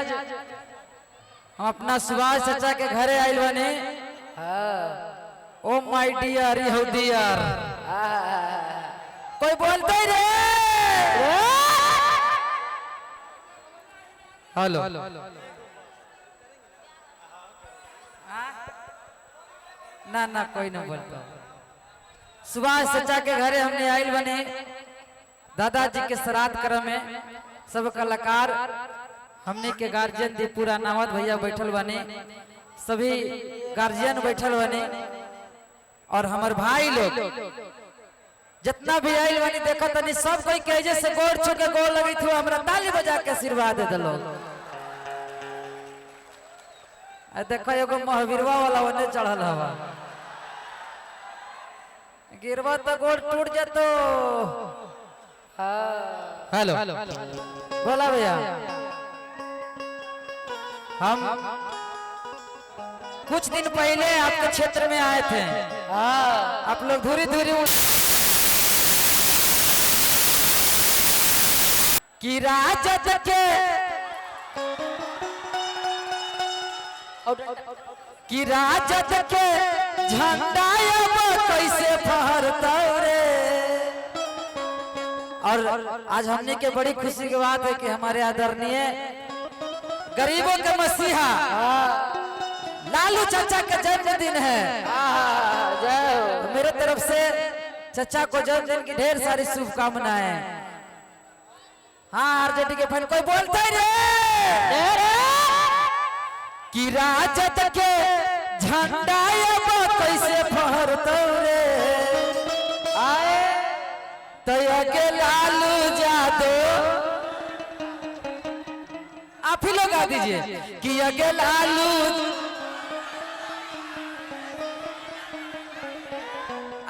हम अपना सुभाष चाचा के घरे आइल बने। ओ माय डियर यहूदियर कोई बोलते रे। हेलो ना ना कोई नहीं बोलता। सुभाष चाचा के घरे हमने आइल बने। दादाजी के श्राद्ध क्रम में सब कलाकार हमने के गार्जियन दीपूरा नावत भैया बैठल बने, सभी गार्जियन बैठल बने और हमार भाई लोग जितना भी आइल बनी देखो तनी सब कोई कहे से गोड़ छू के गोड़ लगी थी। हमरा ताली बजा के आशीर्वाद दे दलो। देखो एगो महावीरवा वाला ओने चढ़ल हवा, गिरवा तो गोड़ टूट जातो। हेलो बोला भैया, हम कुछ दिन पहले आपके क्षेत्र में आए थे। आप लोग धूरी धूरी कि राजद के झंडा कैसे फहरता रे। और आज हमने के बड़ी खुशी की बात है कि हमारे आदरणीय गरीबों के मसीहा लालू चाचा का जन्मदिन है। तो मेरे तरफ से चाचा को जन्मदिन की ढेर सारी शुभकामनाएं। हाँ आरजेडी के फैन कोई बोलता ही रे कि राजद के झंडा कैसे फहरता रे। आए तो के लालू यादव आप ही लोग गा दीजिए कि अगे लालू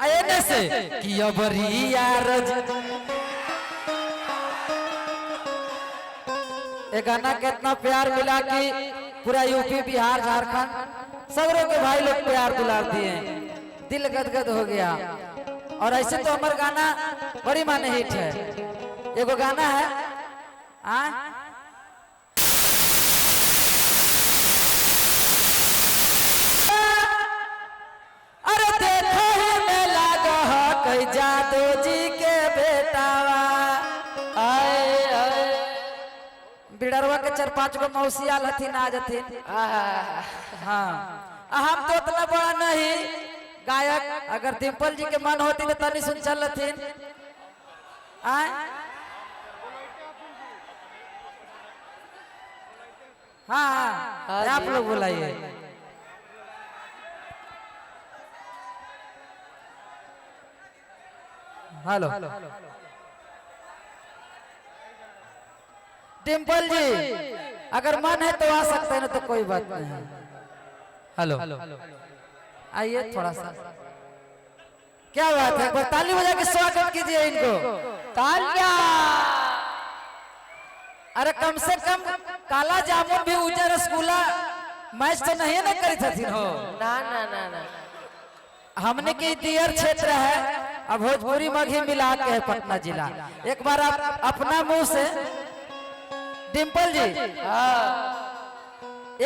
आए न से कि अबरी यार। ये गाना कितना प्यार मिला कि पूरा यूपी बिहार झारखंड सगरों के भाई लोग प्यार दुलार दिए, दिल गदगद हो गया। और ऐसे तो हमारा गाना बड़ी माने हिट है। एगो गाना है अरे देखो ही मेला गह कई जादू जी के बेटावा। आए आए बिडरवा के 4-5 गो मौसी आल हथिन आ जथिन। हाँ हम तो उतना बड़ा नहीं गायक, अगर डिम्पल जी के मन होती तो तनी सुन चल लथिन। हाँ आप लोग बुलाइए। हेलो डिम्पल जी अगर मन है तो आ सकते हैं, ना तो कोई बात नहीं। हेलो आइए थोड़ा सा, क्या बात है, ताली बजा के स्वागत कीजिए इनको। तालियां। अरे कम से कम काला जामुन भी उजर रसगुल्ला मैच तो नहीं ना करी थी हो। ना ना ना ना हमने के दियर क्षेत्र है, अब भोजपुरी मघी मिला के है पटना जिला। एक बार आप अपना मुंह से डिम्पल जी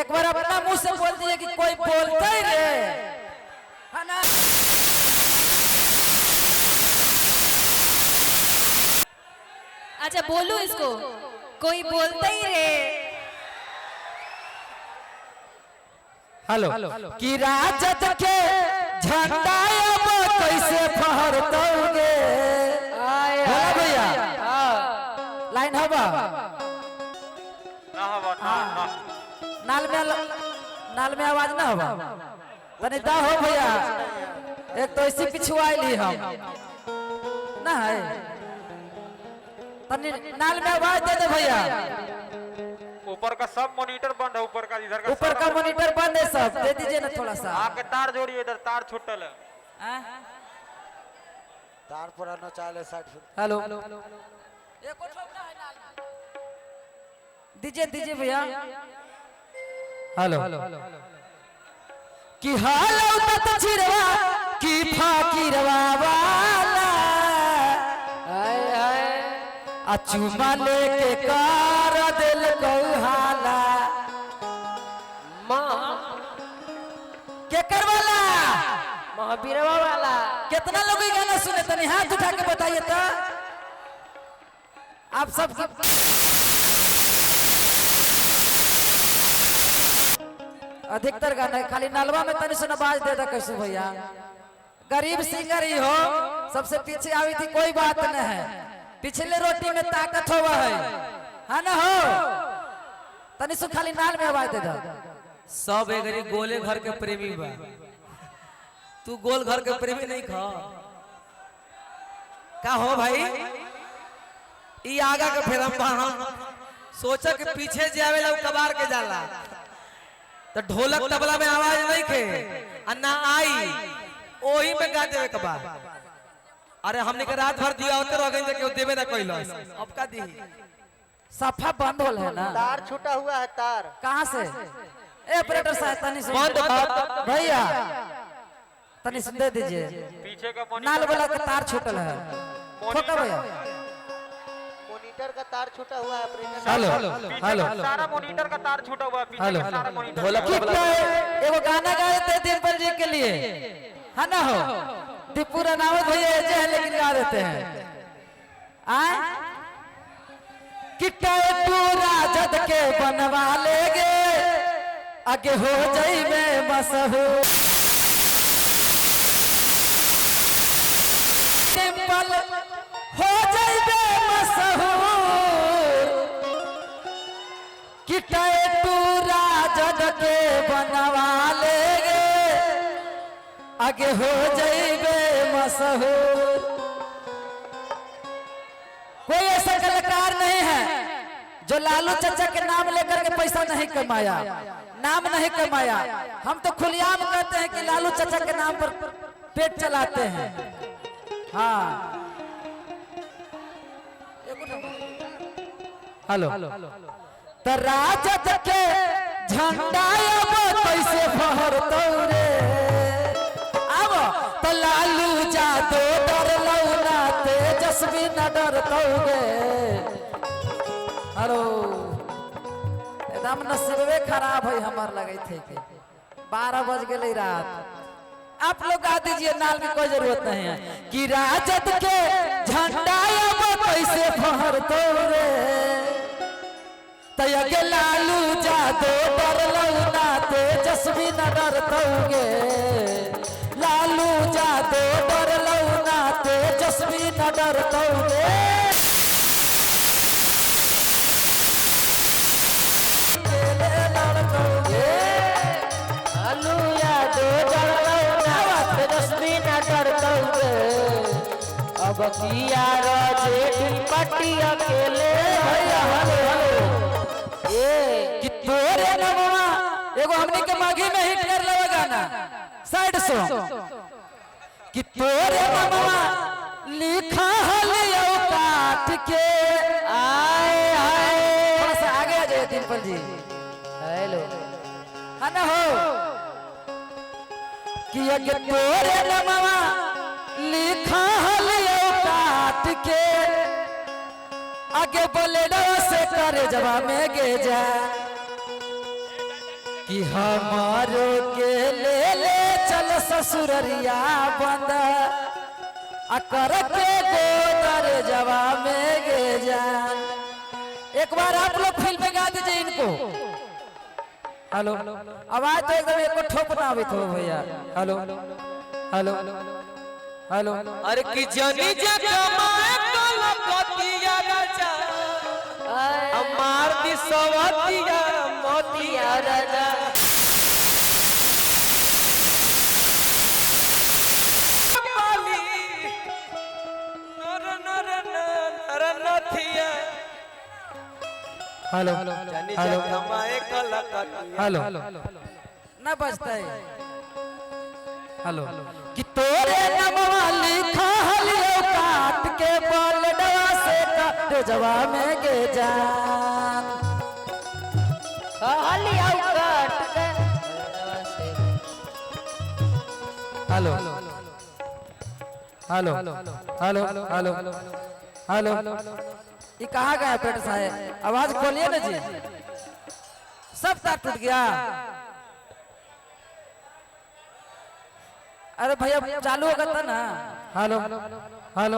एक बार अपना मुंह से बोल दीजिए कि कोई बोलता ही रे है ना। अच्छा बोलू इसको, कोई बोलता ही रे। हेलो कि राजद के झंडा कैसे फहरतोगे। भैया लाइन हवा नाल में आवाज ना हवा तनी दा हो भैया। एक तो ऐसी पिछुआई हम ना है, तनी नाल में आवाज दे दे भैया। ऊपर का सब मॉनिटर बंद है, ऊपर का इधर का ऊपर का मॉनिटर बंद है, सब दे दीजिए ना थोड़ा सा। आके तार जोड़िए, इधर तार छूटल है। तार पुराना चाले 60 फुट। हेलो दीजिए दीजिए भैया। हेलो कि हालो तत चिरवा की फाकिरवा वाला चुमा लेके कार दिल को हाला। हाँ बीरवा वाला। कितना लोग ये गाना सुने तनी हाथ उठा के बताइए तो। आप सब अधिकतर गाना खाली नलवा में तनी सुना बाज दे दा कैसे भैया। गरीब सिंगर ही हो, सबसे पीछे आई थी कोई बात नहीं है, पिछले रोटी में ताकत होवा है ना हो। तनी सु खाली नाल में आवाज दे दा। सब एगरी गोले घर के प्रेमी बा, तू गोल घर के प्रेमी नहीं खा का हो भाई। ई आगा के फिर हम सोचा कि पीछे जावेला कबार के जाला तो ढोलक तबला में आवाज नहीं खे अन्ना आई ओही में गा देवे कबार। अरे हमने के रात भर दिया होते रह गए कि देवे ना कोई लॉस, अब का दी सफा बंद होल है ना। तार छूटा हुआ है तार। कहाँ से? ए ऑपरेटर साहब तनी सुन बंद कर भैया, तनी सुन दे दीजिए। पीछे का नाल वाला का तार छूटल है, ठोका भैया। मॉनिटर का तार छूटा हुआ है ऑपरेटर। हेलो हेलो सारा मॉनिटर का तार छूटा हुआ है, पीछे का सारा मॉनिटर। ढोलक तबला एगो गाना गाए थे दिलपर जी के लिए, है ना हो। दीपू रानावत भैया ऐसे है लेकिन गा देते हैं। आए किट्टा पूरा जद के बनवा लेगे, आगे हो जाई में मशहूर। सिंपल हो जाई में मशहूर, किट्टा पूरा जद के बनवा लेगे, आगे हो जाइबे मशहूर। कोई ऐसा कलाकार नहीं है जो लालू चाचा के नाम लेकर के पैसा नहीं कमाया, नाम नहीं कमाया। हम तो खुलेआम कहते हैं कि लालू चाचा के नाम पर पेट चलाते हैं। हाँ हेलो तो राजद के झंडा अब कैसे फहरतौ रे। अब तो लालू जादो डरलौ ना, तेजस्वी न डरतौ गे। हेलो एकदम नसीबे खराब है हमार लगे थे कि 12 बज गए रात। आप लोग गा दीजिए, नाल में कोई जरूरत नहीं है कि राजद के झंडा अब कैसे फहरतौ रे। तयगे लालू जादो डरलौ ना, तेजस्वी न डरतौ गे। लालू जादो डरलौ ना, तेजस्वी न डरतौ गे। लालू यादव डरलौ ना, तेजस्वी न डरतौ गे। अब किया जेठी पट्टी अकेले भैया। कि तोरे नमवा एगो हमने के माघी में हिट कर लगा गाना साइड सॉन्ग कि तोरे नमवा लिखा हलियो काट के। आए आए थोड़ा सा आगे आ जाइए दिलपर जी। हेलो है ना हो कि ये तोरे नमवा लिखा हलियो काट के, आगे बोले से करे जवा में गे जा कि हमारो के ले चल ससुररिया बंद, आ कर के गोदर जवा में गे जा। एक बार आप लोग फिल्म में गा दीजिए इनको। हेलो आवाज तो एकदम एक ठोप ना आवित हो भैया। हेलो हेलो हेलो अरे कि जनी जे कमाए कलकतिया राजा, अमार दी सवतिया मोतिया राजा। नर नर नर नथिया हेलो जनी जे हेलो कमाए कलकतिया। हेलो ना बजता है। हेलो कि तोरे नमवा लिखा हलियो काट के, बोलडवा से काट जवा में गे जान। हलियो काट के। Hello hello hello hello hello ये कहाँ गया पेट साहब? आवाज खोलिए ना जी, सब तार टूट गया। अरे भैया चालू होगा था ना। Hello hello